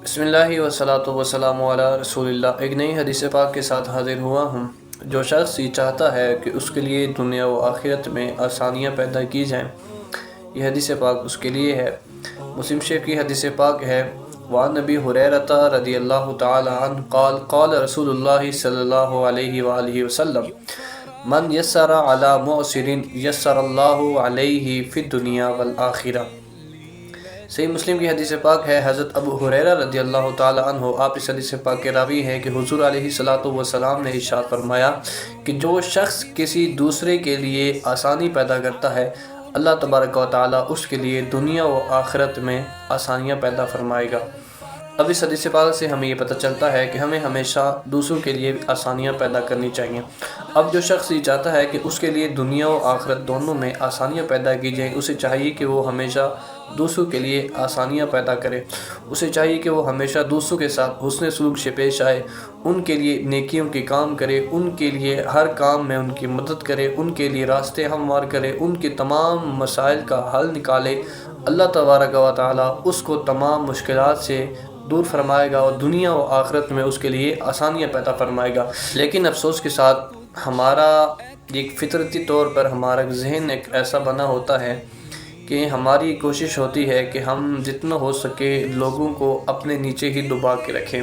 بسم اللہ وصلاۃ وسلام علی رسول اللہ۔ ایک نئی حدیث پاک کے ساتھ حاضر ہوا ہوں۔ جو شخص یہ چاہتا ہے کہ اس کے لیے دنیا و آخرت میں آسانیاں پیدا کی جائیں، یہ حدیث پاک اس کے لیے ہے۔ مسلم شریف کی حدیث پاک ہے، وعن ابی ہریرہ رضی اللہ تعالی عنہ قال قال رسول اللہ صلی اللہ علیہ وآلہ وسلم من یسر علی معسر یسر اللہ علیہ فی الدنیا والآخرہ۔ صحیح مسلم کی حدیث پاک ہے، حضرت ابو ہریرہ رضی اللہ تعالی عنہ آپ اس حدیث پاک کے راوی ہیں کہ حضور علیہ السلام نے ارشاد فرمایا کہ جو شخص کسی دوسرے کے لیے آسانی پیدا کرتا ہے، اللہ تبارک و تعالی اس کے لیے دنیا و آخرت میں آسانیاں پیدا فرمائے گا۔ اب اس حدیث پاک سے ہمیں یہ پتہ چلتا ہے کہ ہمیں ہمیشہ دوسروں کے لیے آسانیاں پیدا کرنی چاہیے۔ اب جو شخص یہ چاہتا ہے کہ اس کے لیے دنیا و آخرت دونوں میں آسانیاں پیدا کی جائیں، اسے چاہیے کہ وہ ہمیشہ دوسروں کے لیے آسانیاں پیدا کرے۔ اسے چاہیے کہ وہ ہمیشہ دوسروں کے ساتھ حسن سلوک سے پیش آئے، ان کے لیے نیکیوں کے کام کرے، ان کے لیے ہر کام میں ان کی مدد کرے، ان کے لیے راستے ہموار کرے، ان کے تمام مسائل کا حل نکالے۔ اللہ تبارک و تعالی اس کو تمام مشکلات سے دور فرمائے گا اور دنیا و آخرت میں اس کے لیے آسانیاں پیدا فرمائے گا۔ لیکن افسوس کے ساتھ ہمارا ایک فطرتی طور پر ہمارا ذہن ایک ایسا بنا ہوتا ہے کہ ہماری کوشش ہوتی ہے کہ ہم جتنا ہو سکے لوگوں کو اپنے نیچے ہی دبا کے رکھیں۔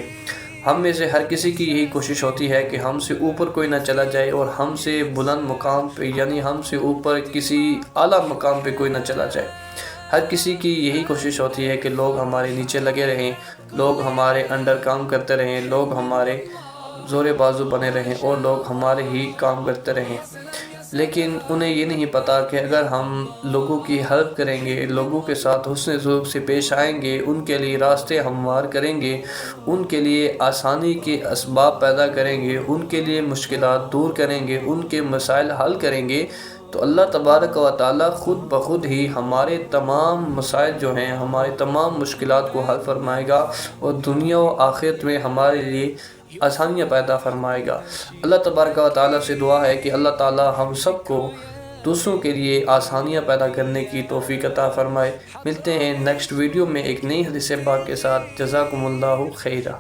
ہم میں سے ہر کسی کی یہی کوشش ہوتی ہے کہ ہم سے اوپر کوئی نہ چلا جائے اور ہم سے بلند مقام پہ، یعنی ہم سے اوپر کسی اعلیٰ مقام پہ کوئی نہ چلا جائے۔ ہر کسی کی یہی کوشش ہوتی ہے کہ لوگ ہمارے نیچے لگے رہیں، لوگ ہمارے انڈر کام کرتے رہیں، لوگ ہمارے زور بازو بنے رہیں اور لوگ ہمارے ہی کام کرتے رہیں۔ لیکن انہیں یہ نہیں پتہ کہ اگر ہم لوگوں کی ہیلپ کریں گے، لوگوں کے ساتھ حسن سلوک سے پیش آئیں گے، ان کے لیے راستے ہموار کریں گے، ان کے لیے آسانی کے اسباب پیدا کریں گے، ان کے لیے مشکلات دور کریں گے، ان کے مسائل حل کریں گے، تو اللہ تبارک و تعالی خود بخود ہی ہمارے تمام مسائل جو ہیں، ہمارے تمام مشکلات کو حل فرمائے گا اور دنیا و آخرت میں ہمارے لیے آسانیاں پیدا فرمائے گا۔ اللہ تبارک و تعالی سے دعا ہے کہ اللہ تعالی ہم سب کو دوسروں کے لیے آسانیاں پیدا کرنے کی توفیق عطا فرمائے۔ ملتے ہیں نیکسٹ ویڈیو میں ایک نئی حدیث پاک کے ساتھ۔ جزاکم اللہ خیرہ۔